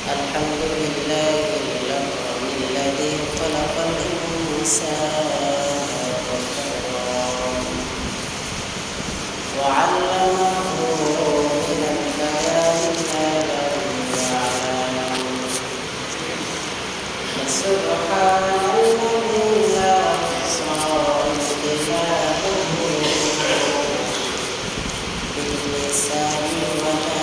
الحمد لله الأكرم الذي خلق الإنسان وكرم وعلمه من البيان ما لم يعلم فسبحان الذي لا يحصى امتداده باللسان ولا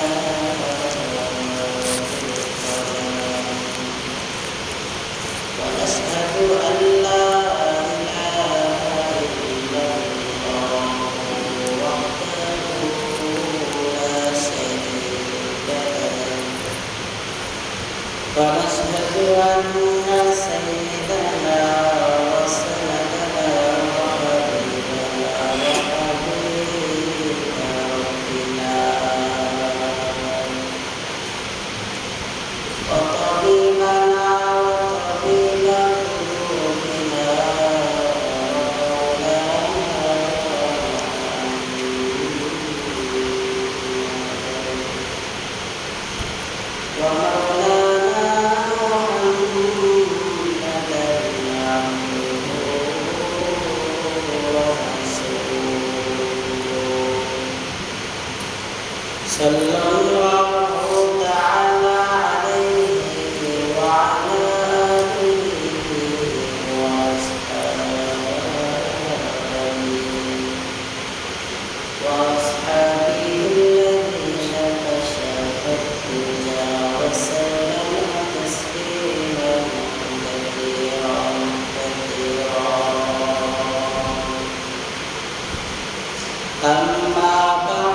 ونشهد أن لا إله إلا الله وحده لا شريك له ونشهد أن سيدنا وسندنا وحبيبنا وحبيب ربنا وطبيبنا صلى الله تعالى عليه وعلى آله وأصحابه الذين كشفوا الدنيا وسلم تسليما كثيرا أما بعد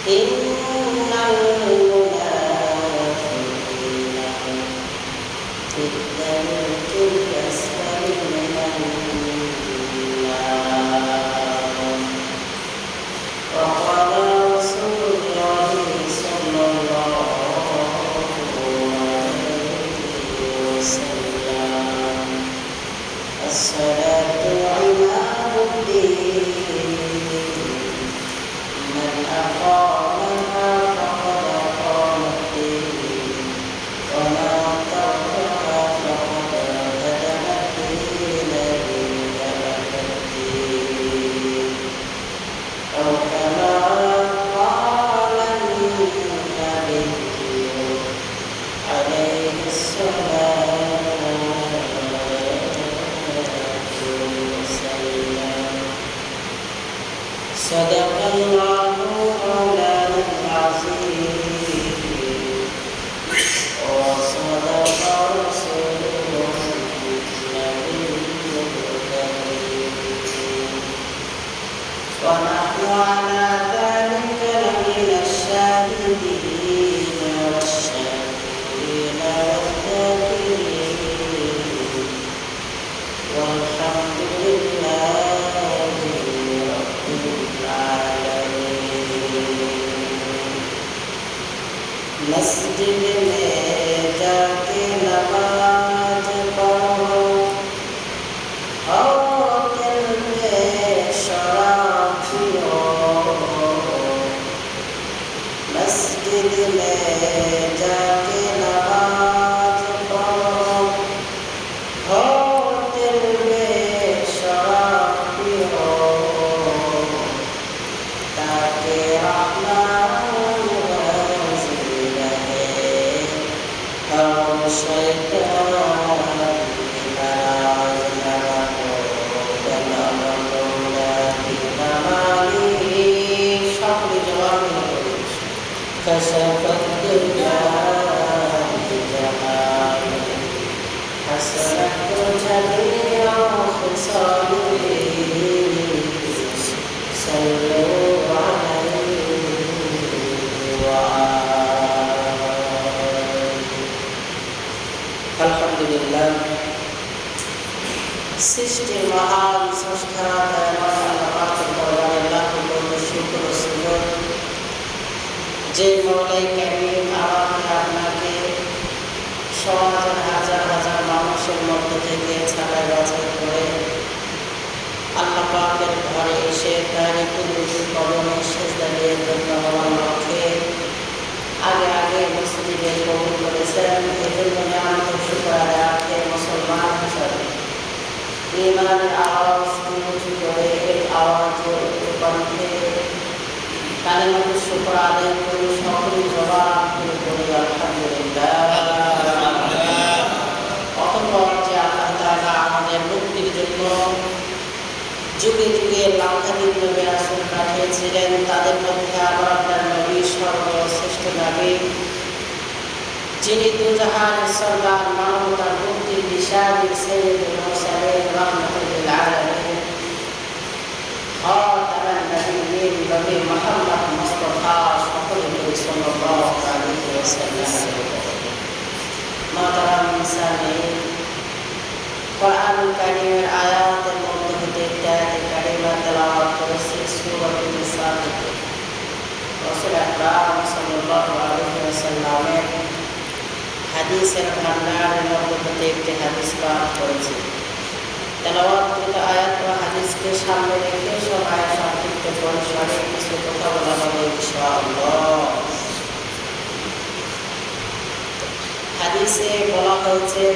إن المنافقين في الدرك الأسفل من النار وقال رسول الله صلى الله عليه وسلم الصلاة عماد الدين من أقامها فقد أقام الدين ومن تركها فقد هدم الدين بهدم الدين أو كما قال النبي عليه الصلاة والسلام صدق الله مولانا العظيم وصدق رسوله النبي الكريم ونحن على ذلك لمن الشاهدين والشاكرين والذاكرين والحمد لله مسجد में जाके नमाज पढ़ो और दिल में शराब पियो مسجد में जाके नमाज पढ़ो और दिल में शराब पियो ताकि كشف الدنيا بجماله حسنت جميع خصاله صلوا عليه وآله الحمد لله সৃষ্টির মহান স্রষ্টা দয়াময় আল্লাহ পাকের দরবারে যে মওলাই কারীম আমাকে আপনাকে সমাজের হাজার হাজার মানুষের মধ্য থেকে ছাড়াই বাছাই করে আল্লাহ পাকের ঘরে এসে তার কুদরতি কদমে সেজদা দিয়ে জন্য হওয়ার লক্ষ্যে আগে আগে মসজিদে কবুল করেছেন। এজন্য নিয়ামত শুকর আদায় রাখে মুসলমান হিসাবে ঈমানের আওয়াজ উঁচু করে এক আওয়াজ উচ্চ কণ্ঠে কালিমাত শুকর আদায় করে সকল জবাব করে বলি আলহামদুলিল্লাহ। অতঃপর যে আল্লাহ তাআলা আমাদের মুক্তির জন্য যুগে যুগে লাখাধিক নবী রাসূল পাঠিয়েছিলেন, তাদের মধ্যে আবার আপনার নবী সর্বশ্রেষ্ঠ নবী, যিনি দুজাহানের সরদার, মানবতার মুক্তির দিশারি, সাইয়্যিদুল মুরসালিন রাহমাতুল লিল আলামিন, খাতামান নবিয়্যিন নবী মুহাম্মদ মুস্তাফা সাল্লাল্লাহু আলাইহি ওয়াসাল্লাম। মুহতারাম মুসলিমিন, কোরআনুল কারীমের আয়াতের মধ্যে হতে একটি আয়াতে কারিমা তেলাওয়াত করেছি সূরাতুন নিসা থেকে। রাসূল আকরাম সাল্লাল্লাহু আলাইহি ওয়াসাল্লামের হাদিসের ভান্ডারের মধ্যে হতে একটি হাদিস পাঠ করেছি। তেলাওয়াতকৃত আয়াত ও হাদিসকে সামনে রেখে সবাই সংক্ষিপ্ত পরিসরে কিছু কথা বলা হবে ইনশাআল্লাহ। হাদিসে বলা হয়েছে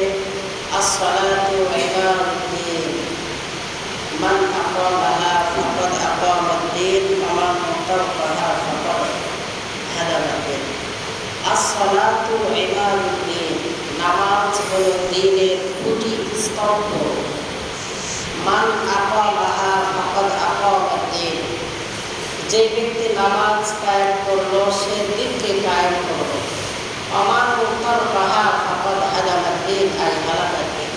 الصلاة عماد الدين من أقامها فقد أقام الدين ومن تركها فقد هدم الدين। الصلاة عماد الدين, নামাজ হলো দ্বীনের খুঁটি স্তম্ভ। মান আকামাহা ফাকাদ আকামা দ্বীন, যে ব্যক্তি নামাজ কায়েম করলো সে দ্বীনকে কায়েম করলো। অমান তারকাহা ফাকাদ হাদামা দ্বীন, আই হালাকা দ্বীন।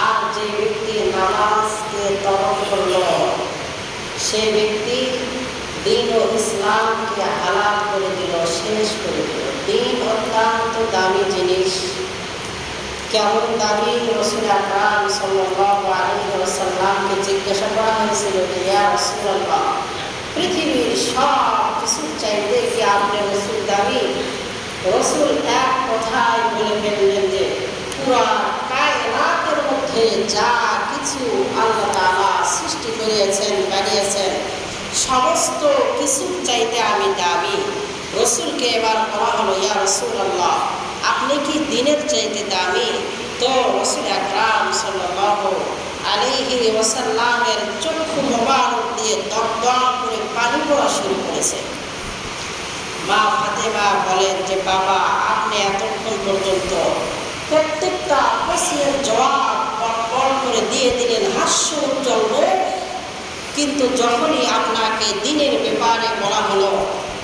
আর যে ব্যক্তি নামাজকে তরক করলো সে ব্যক্তি দ্বীন ও ইসলামকে হালাক করে দিল, শেষ করে দিল। দ্বীন অত্যন্ত দামি জিনিস। কেমন দামি? রাসূল আকরাম সাল্লাল্লাহু আলাইহি ওয়াসাল্লামকে জিজ্ঞাসা করা হয়েছিল যে ইয়া রাসূলুল্লাহ, পৃথিবীর সব কিছুর চাইতে কি আপনি রাসূল দামি? রাসূল এক কথায় বলে ফেললেন যে পুরা কায়নাতের মধ্যে যা কিছু আল্লাহ তাআলা সৃষ্টি করেছেন, বানিয়েছেন, সমস্ত কিছুর চাইতে আমি দামি। রাসূলকে এবার বলা হলো ইয়া রাসূলুল্লাহ, আপনি কি দ্বীনের চাইতে দামি? তো রাসূল আকরাম সাল্লাল্লাহু আলাইহি ওয়াসাল্লামের চক্ষু মোবারক দিয়ে দপদপ করে পানি পড়া শুরু করেছে। মা ফাতেমা বলেন যে বাবা, আপনি এতক্ষণ পর্যন্ত প্রত্যেকটা প্রশ্নের জবাব পরপর করে দিয়ে দিলেন হাস্য উজ্জ্বল মুখ, কিন্তু যখনই আপনাকে দ্বীনের ব্যাপারে বলা হলো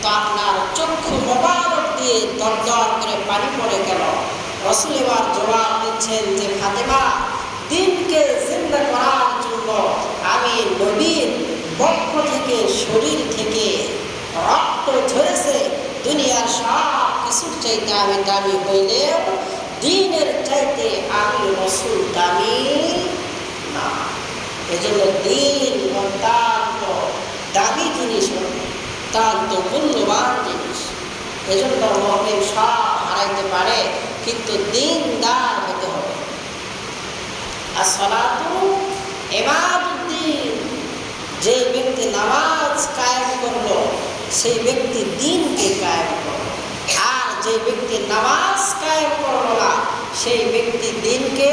তো আপনার চক্ষু মোবারক দিয়ে দরদর করে পানি পড়ে গেল। রাসূল এবার জবাব দিচ্ছেন যে ফাতেমা, দ্বীনকে জিন্দা করার জন্য আমি নবীর বক্ষ থেকে, শরীর থেকে রক্ত ঝরেছে। দুনিয়ার সব কিছুর চাইতে আমি দামি হইলেও দ্বীনের চাইতে আমি রাসূল দামি না। এজন্য দ্বীন অত্যন্ত দামি জিনিস, অত্যন্ত মূল্যবান জিনিস। এজন্য মুমিন সব হারাইতে পারে, কিন্তু দ্বীনদার হতে হবে। আসসালাতু ইমাদুদ্দিন, যে ব্যক্তি নামাজ কায়েম করলো সেই ব্যক্তি দ্বীনকে কায়েম করলো। আর যে ব্যক্তি নামাজ কায়েম করলো না সেই ব্যক্তি দ্বীনকে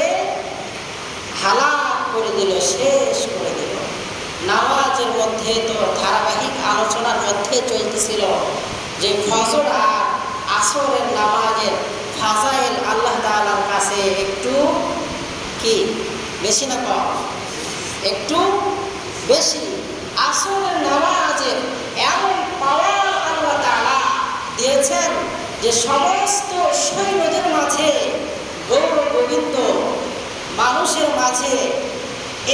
হালাক করে দিল, শেষ করে দিল। নামাজের মধ্যে তো ধারাবাহিক আলোচনার মধ্যে চলতেছিল যে ফজর আর আসরের নামাজের ফাজাইল আল্লাহ তাআলার কাছে একটু কি বেশি না কম? একটু বেশি। আসরের নামাজের এমন পাওয়ার আল্লাহ তাআলা দিয়েছেন যে সমস্ত সৈন্যদের মাঝে গৌর গোবিন্দ মানুষের মাঝে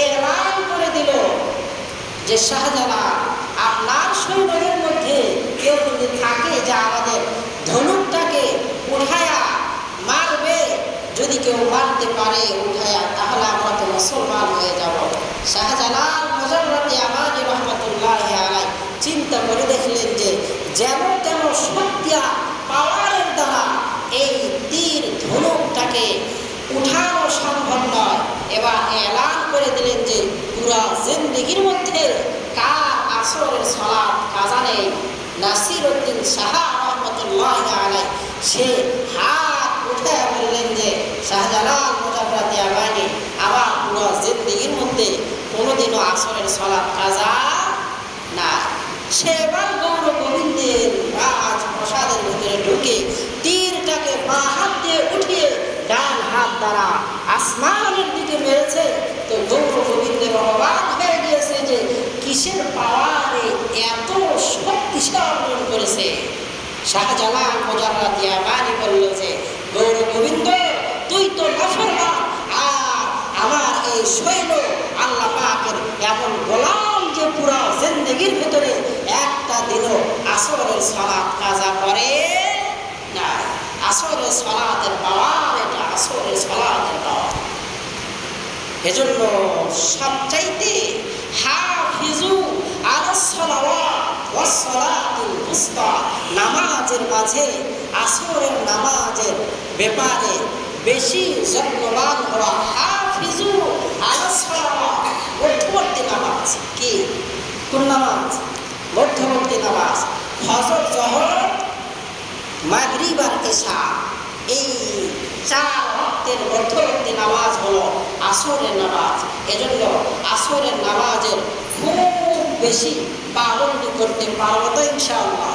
এলান করে দিল যে শাহজালাল, আপনার সৈন্যদের মধ্যে কেউ যদি থাকে যে আমাদের ধনুকটাকে উঠায়া মারবে, যদি কেউ মারতে পারে উঠায়া, তাহলে আমরা তো মুসলমান হয়ে যাব। শাহজালাল মুজাররদ আমানি রহমাতুল্লাহি আলাইহি চিন্তা করে দেখলেন যে যেন তেন শক্তি এই নাসিরউদ্দিন শাহ রহমতুল্লাহ আলাইহি সে হাত উঠে বললেন যে শাহজালাল মুজাফফর দিয়াবানি আবার পুরো জিন্দেগির মধ্যে কোনোদিনও আসরের সালাত কাজা না। সে এবার গৌর গোবিন্দের রাজ প্রসাদের ভিতরে ঢুকে তীরটাকে বাঁ হাত দিয়ে উঠিয়ে ডান হাত দ্বারা আসমানের দিকে মেরেছে। তো গৌর গোবিন্দের অবাক হয়ে গিয়েছে যে কিসের পাওয়ারে এত শক্তি সে অর্জন করেছে। শাহজালাল মুজাফফর দিয়াবানি বলল যে গৌর গোবিন্দ তুই তো নাফরমান, আর আমার এই শৈল আল্লাহ পাকের এমন গোলাম যে পুরো জিন্দেগির ভিতরে একটা দিনও আসরের সালাত কাজা করে না। আসরের সালাতের পাওয়ার এটা, আসরের সালাতের পাওয়ার। এজন্য সবচাইতে হাফিজু আলাস সালাওয়াত ওয়াস সালাতুল উস্তা, নামাজের মাঝে আসরের নামাজের ব্যাপারে বেশি যত্নবান হওয়া। হাফিজু আলাস সালাওয়াত, মধ্যবর্তী নামাজ। কি কোন নামাজ? মধ্যবর্তী নামাজ। ফজর, জোহর, মাগরিব আর ইশা, এই 4 ওয়াক্তের মধ্যবর্তী নামাজ হলো আসরের নামাজ। এজন্য আসরের নামাজের খুব বেশি পাবন্দি করতে পারবো তো ইনশাআল্লাহ।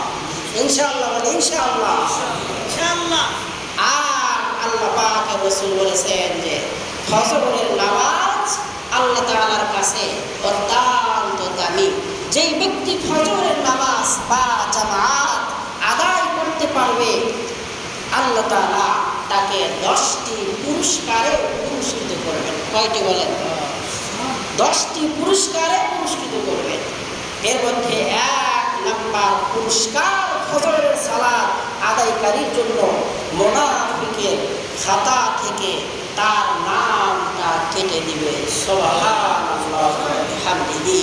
ইনশাআল্লাহ বলে ইনশাআল্লাহ, ইনশাআল্লাহ। আর আল্লাহ পাক রাসূল বলেছেন যে ফজরের নামাজ আল্লাহ তাআলার কাছে অত্যন্ত দামি। যেই ব্যক্তি ফজরের নামাজ বা জামাত আদায় করতে পারবে আল্লাহ তাআলা তাকে 10টি পুরস্কারে পুরস্কৃত করবেন। কয়টি বলেন? 10টি পুরস্কারে পুরস্কৃত করবেন। এর মধ্যে 1 নাম্বার পুরস্কার ফজরের সালাত আদায়কারীর জন্য মুনাফিকের খাতা থেকে তার নামটা কেটে দিবে। সুবহানাল্লাহ ওয়া বিহামদিহি।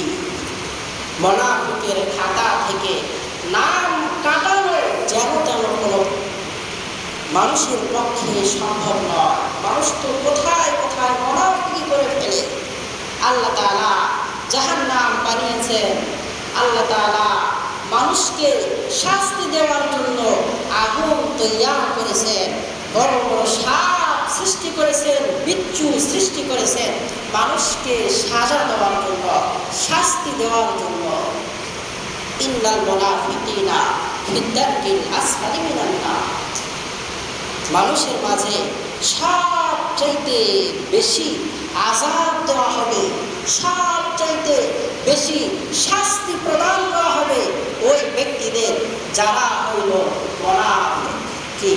মুনাফিকের খাতা থেকে নাম কাটানো যেন তেন কোনো মানুষের পক্ষে সম্ভব নয়। মানুষ তো কোথায় কোথায় মুনাফিকি করে ফেলে। আল্লাহ তাআলা জাহান্নাম বানিয়েছেন। আল্লাহ তাআলা মানুষকে শাস্তি দেওয়ার জন্য আগুন তৈরি করেছেন। বড় বড় সাপ সৃষ্টি করেছেন, বিচ্ছু সৃষ্টি করেছেন মানুষকে সাজা দেওয়ার জন্য, শাস্তি দেওয়ার জন্য। ইন্নাল মুনাফিকিনা ফিদ-দারকিল আসফালি মিনান নার। মানুষের মাঝে সবচাইতে বেশি আযাব দেওয়া হবে, সবচাইতে বেশি শাস্তি প্রদান করা হবে ওই ব্যক্তিদের যারা হইল মুনাফিক। কি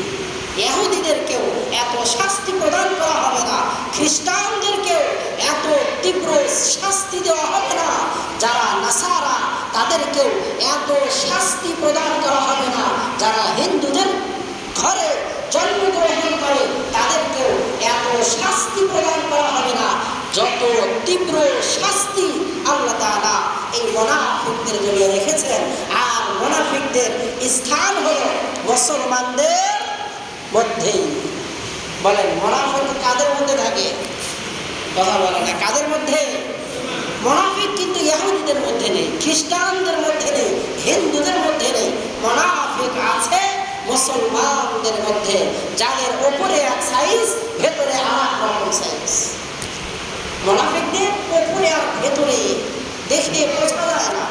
ইহুদিদেরকেও এত শাস্তি প্রদান করা হবে না, খ্রিস্টানদেরকেও এত তীব্র শাস্তি দেওয়া হবে না, যারা নাসারা তাদেরকেও এত শাস্তি প্রদান করা হবে না, যারা হিন্দুদের ঘরে জন্মগ্রহণ করে তাদেরকেও এত শাস্তি প্রদান করা হবে না। যত তীব্র শাস্তি আল্লাহ তাআলা এই মুনাফিকদের জন্য রেখেছেন। আর মুনাফিকদের স্থান হলো মুসলমানদের মধ্যেই। বলেন মুনাফিক কাদের মধ্যে থাকে? কথা বলে না। কাদের মধ্যে? মুনাফিক কিন্তু ইহুদিদের মধ্যে নেই, খ্রিস্টানদের মধ্যে নেই, হিন্দুদের মধ্যে নেই। মুনাফিক আছে মুসলমানদের মধ্যে, যাদের উপরে এক সাইজ, ভেতরে আর রকম সাইজ। মুনাফিকদের উপরে আর ভেতরে দেখে বোঝা যায় না।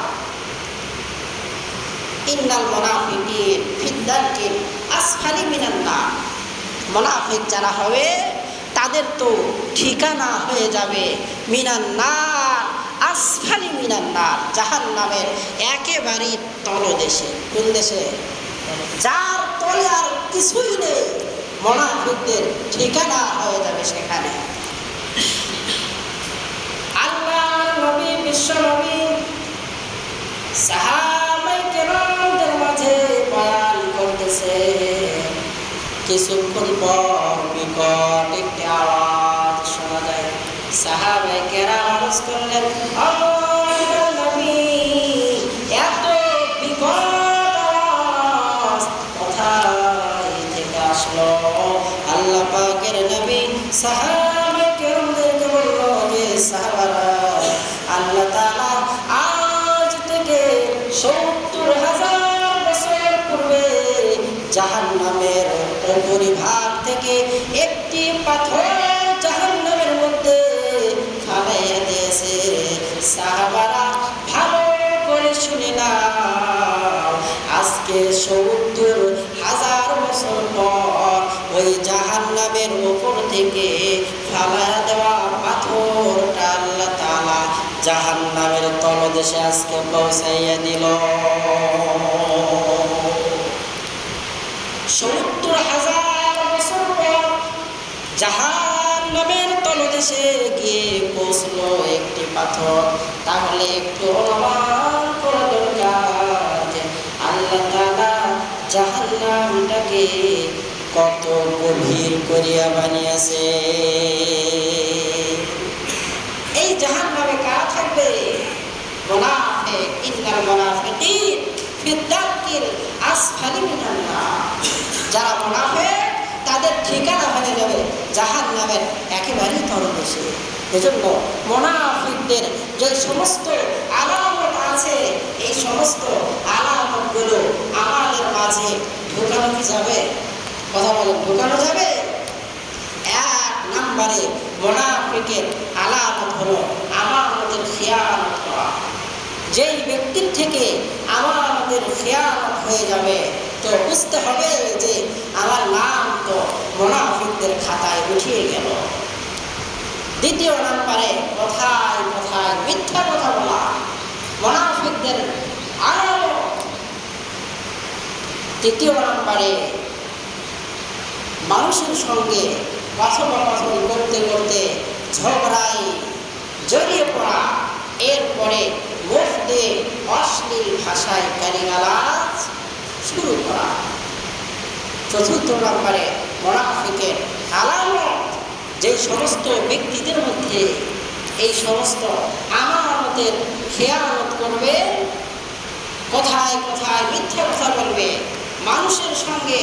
ইন্নাল মুনাফিকিন ফিদ-দারকিল আসফালি মিনান নার। মুনাফিক যারা হবে তাদের তো ঠিকানা হয়ে যাবে মিনান নার, আসফালি মিনান নার, জাহান্নামের একেবারেই তলদেশে। কোন দেশে? যার তলে আর কিছুই নেই। মুনাফিকদের ঠিকানা হয়ে যাবে সেখানে। আল্লাহর নবী, বিশ্ব নবী সাহাবায়ে কেরামদের মাঝে বয়ান করতেছে। কিছুক্ষণ পর বিকট একটি আওয়াজ শোনা যায়। সাহাবায়ে কেরাম আওয়াজ করলেন, আল্লাহর নবী, এত বিকট আওয়াজ কোথায় থেকে আসলো? আল্লাহ পাকের নবী সাহাবায়ে কেরামদেরকে বলল যে সাহাবারা, আল্লাহ তাআলা আজ থেকে ৭০,০০০ জাহান্নামের উপরিভাগ থেকে একটি পাথর জাহান্নামের মধ্যে ফালাইয়া দিয়েছে। সাহাবারা ভালো করে শুনে নাও, আজকে ৭০,০০০ বছর পর ওই জাহান্নামের উপর থেকে ফালাইয়া দেওয়া পাথরটা আল্লাহ তাআলা জাহান্নামের তলদেশে আজকে পৌঁছাইয়া দিল। ৭০,০০০ বছর পর জাহান্নামের তলদেশে গিয়ে পৌঁছলো একটি পাথর। তাহলে একটু অনুমান করা দরকার যে আল্লাহ তাআলা জাহান্নামটাকে কত গভীর করিয়া বানিয়েছে। এই জাহান্নামে কারা থাকবে? মুনাফিক। ইন্নাল মুনাফিকিন ফি দারকিল আসফালি মিনান নার। যারা মুনাফিক তাদের ঠিকানা হয়ে যাবে জাহান্নামের একেবারেই তলদেশে। এজন্য মুনাফিকদের যে সমস্ত আলামত আছে, এই সমস্ত আলামতগুলো আমাদের মাঝে ঢোকানো কি যাবে? কথা বলেন, ঢোকানো যাবে? ১ নম্বরে মুনাফিকের আলামত হলো আমানতের খেয়ানত করা। যেই ব্যক্তির থেকে আমানতের খেয়ানত হয়ে যাবে তো বুঝতে হবে যে আমার নাম তো মুনাফিকদের খাতায় উঠিয়ে গেল। ২য় নম্বরে কথায় কথায় মিথ্যা কথা বলা মুনাফিকদের আলামত। ৩য় নম্বরে মানুষের সঙ্গে কথোপকথন করতে করতে ঝগড়ায় জড়িয়ে পড়া, এরপরে মুখ দিয়ে অশ্লীল ভাষায় গালিগালাজ শুরু করা। ৪র্থ নম্বরে মুনাফিকের আলামত, যে সমস্ত ব্যক্তিদের মধ্যে এই সমস্ত আমানতের খেয়ানত করবে, কথায় কথায় মিথ্যা কথা বলবে, মানুষের সঙ্গে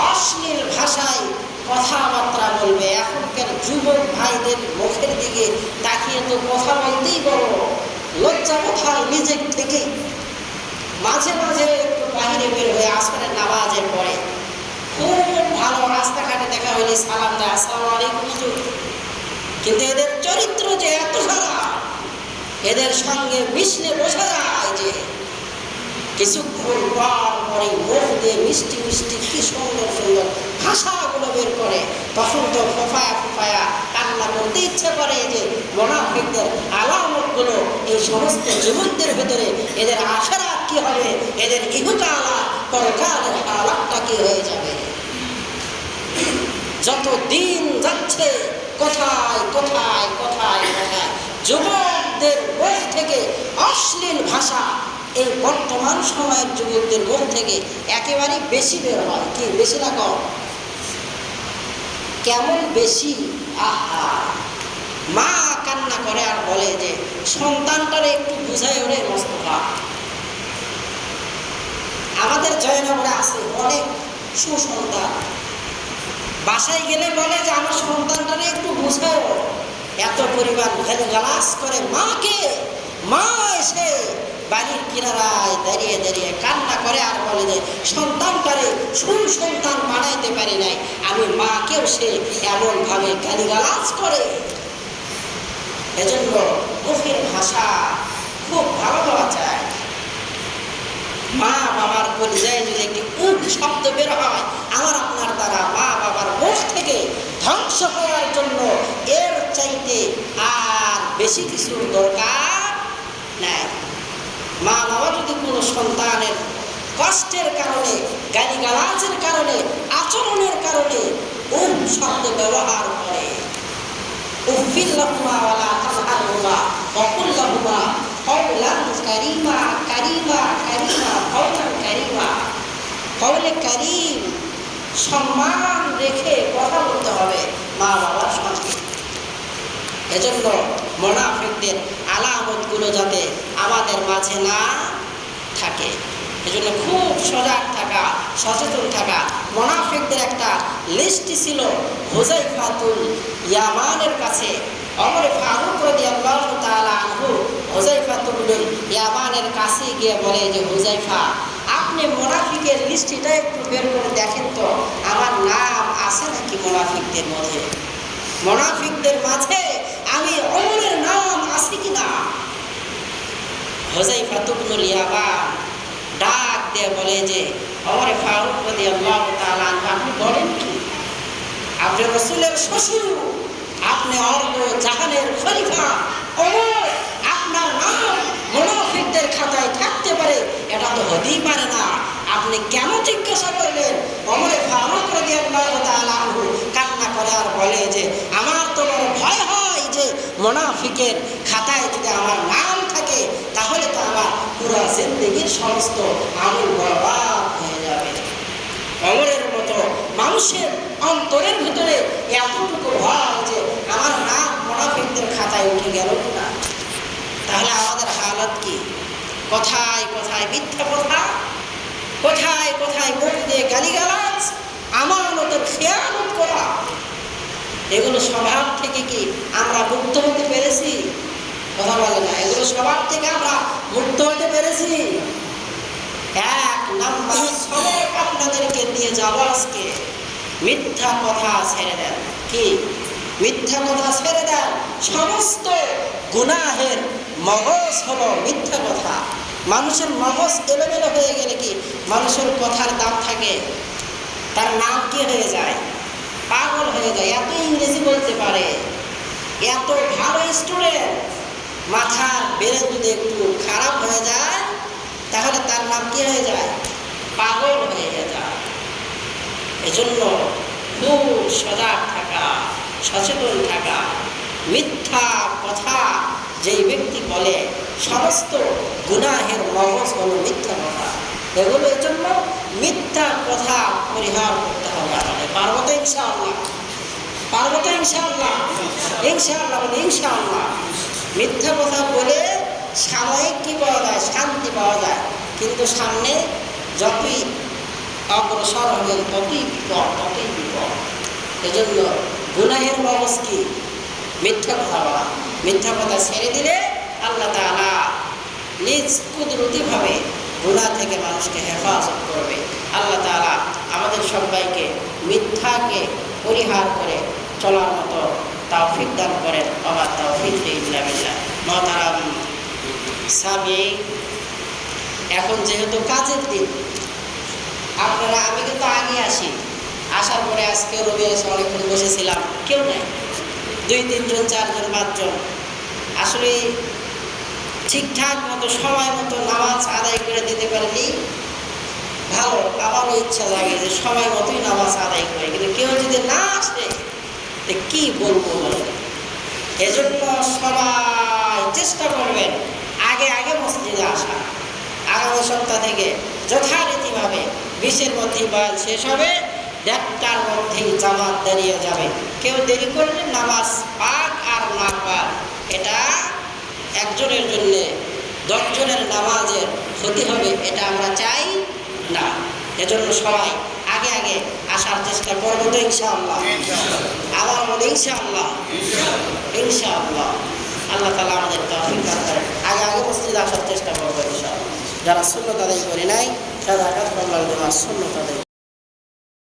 অশ্লীল ভাষায় কথাবার্তা বলবে। এখনকার যুবক ভাইদের মুখের দিকে তাকিয়ে তো কথা বলতেই বড় লজ্জা কোথায় নিজের থেকেই। মাঝে মাঝে একটু বাহিরে বের হয়ে আসরের নামাজের পরে খুব ভালো রাস্তাঘাটে দেখা হলে সালাম দেয়, আসসালামু আলাইকুম হুজুর। কিন্তু এদের চরিত্র যে এত খারাপ, এদের সঙ্গে মিশলে বোঝা যায় যে কিছুক্ষণ পর পরে মুখ দিয়ে মিষ্টি মিষ্টি কি সুন্দর সুন্দর ভাষাগুলো বের করে, তখন তো ফোফায়া ফোফায়া কান্না করতে ইচ্ছে করে। যে মুনাফিকদের আলামতগুলো এই সমস্ত যুবকদের ভেতরে, এদের আখিরাত কি হবে, এদের ইহকাল আর পরকালের হালাতটা কি হয়ে যাবে। যত দিন যাচ্ছে কোথায় কোথায় কোথায় কোথায় যুবকদের মুখ থেকে অশ্লীল ভাষা এই বর্তমান সময়ের যুবকদের মুখ থেকে একেবারেই বেশি বের হয়। কি বেশি না কম? কেমন বেশি? আহা, মা কান্না করে আর বলে যে সন্তানটারে একটু বুঝাই ওরে মোস্তফা। আমাদের জয়নগরে আছে অনেক সুসন্তান, বাসায় গেলে বলে যে আমার সন্তানটারে একটু বুঝাও। এত পরিমাণ খালি গালাস করে মাকে। মা এসে বাড়ির কিনারায় দাঁড়িয়ে দাঁড়িয়ে কান্না করে আর বলে যে সন্তানটারে সুসন্তান বানাইতে পারি নাই আমি, মাকেও সে এমনভাবে গালিগালাজ করে। এজন্য মুখের ভাষা খুব ভালো হওয়া চায়। মা বাবার পরিচয়ে যদি একটি উপ শব্দ বের হয় আমার আপনার দ্বারা, মা বাবার মুখ থেকে ধ্বংস হওয়ার জন্য এর চাইতে আর বেশি কিছু দরকার নাই। মা বাবা যদি কোনো সন্তানের কষ্টের কারণে, গালিগালাজের কারণে, আচরণের কারণে উপ শব্দ ব্যবহার করে, উফিল লাহুমা ওয়ালা তানহারহুমা ওয়া কুল লাহুমা কওলান কারীমা কারীমা কারীমা কওলান কারীমা। কওলে কারীম, সম্মান রেখে কথা বলতে হবে মা বাবার সঙ্গে। এজন্য মুনাফিকদের আলামতগুলো যাতে আমাদের মাঝে না থাকে, এজন্য খুব সজাগ থাকা, সচেতন থাকা। মুনাফিকদের একটা লিস্ট ছিল হুযায়ফাতুল ইয়ামানের কাছে। ওমর ফারুক রাদিয়াল্লাহু তাআলা আনহু হুযায়ফাতুল ইয়ামানের কাছে গিয়ে বলে যে হুযায়ফা, আপনি মুনাফিকের লিস্টটা একটু বের করে দেখেন তো, আমার নাম আছে নাকি মুনাফিকদের মধ্যে? মুনাফিকদের মাঝে আমি ওমরের নাম আছে কিনা? হুযায়ফা ইবনুল ইয়ামান ডাক দিয়ে বলে যে, ওমর ফারুক রাদিয়াল্লাহু তাআলা আনহু, আপনি বলেন কি? আপনি রাসূলের শ্বশুর, আপনি অর্ধ জাহানের খলিফা ওমর, আপনার নাম মুনাফিকদের খাতায় থাকতে পারে? এটা তো হতেই পারে না। আপনি কেন জিজ্ঞাসা করলেন? ওমর ফারুক রাদিয়াল্লাহু তাআলা আনহু কান্না করে আর বলে যে, আমার তো বড় ভয় হয় যে মুনাফিকের খাতায় যদি আমার নাম থাকে তাহলে তো আমার পুরো জিন্দেগির সমস্ত আমল বরবাদ হয়ে যাবে। ওমরের মতো মানুষের অন্তরের ভিতরে এতটুকু ভয় যে আমার নাম মুনাফিকদের খাতায় উঠে গেল না, তাহলে আমাদের হালত কি? কোথায় কোথায় মিথ্যা কথা, কোথায় কোথায় মুখ দিয়ে গালিগালাজ, আমানতের খেয়ানত করা, এগুলো স্বভাব থেকে কি আমরা মুক্ত হতে পেরেছি? কথা বলে না, এগুলো স্বভাব থেকে আমরা মুক্ত হতে পেরেছি? এক নাম্বার সবক আপনাদেরকে দিয়ে যাব আজকে, মিথ্যা কথা ছেড়ে দেন। কি? মিথ্যা কথা ছেড়ে দেন। সমস্ত গুনাহের মগজ হলো মিথ্যা কথা। মানুষের মগজ এলোমেলো হয়ে গেলে কি মানুষের কথার দাম থাকে? তার নাম কি হয়ে যায়? পাগল হয়ে যায়। এত ইংরেজি বলতে পারে, এত ভালো স্টুডেন্ট, মাথার ব্রেন যদি একটু খারাপ হয়ে যায় তাহলে তার নাম কি হয়ে যায়? পাগল হয়ে যায়। এজন্য খুব সজাগ থাকা, সচেতন থাকা। মিথ্যা কথা যেই ব্যক্তি বলে, সমস্ত গুনাহের মগজ হলো মিথ্যা কথা। এগুলো এই জন্য মিথ্যা কথা পরিহার করতে হবে আমাদের। পারবো তো ইনশাআল্লাহ? পারবো তো ইনশাআল্লাহ? ইনশাআল্লাহ বলে ইনশাআল্লাহ। মিথ্যা কথা বলে সাময়িক কি পাওয়া যায়? শান্তি পাওয়া যায়, কিন্তু সামনে যতই অগ্রসর হবেন ততই বিপদ, ততই বিপদ। এজন্য গুনাহের মগজ কি? মিথ্যা কথা বলা। মিথ্যা কথা ছেড়ে দিলে আল্লাহ তাআলা নিজ কুদরতিভাবে গুনাহ থেকে মানুষকে হেফাজত করবে। আল্লাহ তাআলা আমাদের সবাইকে মিথ্যাকে পরিহার করে চলার মতো তৌফিক দান করেন। ওয়া তাওফিক ইল্লা বিল্লাহ। মুহতারাম সামি, এখন যেহেতু কাজের দিন, আপনারা, আমি কিন্তু আগে আসি, আসার পরে আজকে রবি এসে অনেকক্ষণ বসেছিলাম, কেউ নেই, 2-3 জন 4 জন 5 জন। আসলে ঠিকঠাক মতো সময় মতো নামাজ আদায় করে দিতে পারলেই ভালো। আমারও ইচ্ছা লাগে যে সময় মতোই নামাজ আদায় করে, কিন্তু কেউ যদি না আসে কি বলবো বলেন? এজন্য সবাই চেষ্টা করবেন আগে আগে মসজিদে আসা। আগামী সপ্তাহ থেকে যথারীতিভাবে 20-এর মধ্যেই বয়ান শেষ হবে, 1:30টার মধ্যেই জামাত দাঁড়িয়ে যাবে। কেউ দেরি করলে নামাজ পাক আর না পাক, এটা একজনের জন্য 10 জনের নামাজের ক্ষতি হবে, এটা আমরা চাই না। এজন্য সবাই আগে আগে আসার চেষ্টা করবো তো ইনশাআল্লাহ? আবার বলি ইনশাআল্লাহ, ইনশাআল্লাহ। আল্লাহ তাআলা আমাদের তৌফিক দান করেন। আগে আগে মসজিদে আসার চেষ্টা করবো ইনশাআল্লাহ। যারা সুন্নাত আদায় করে নাই তারা সুন্নাত আদায়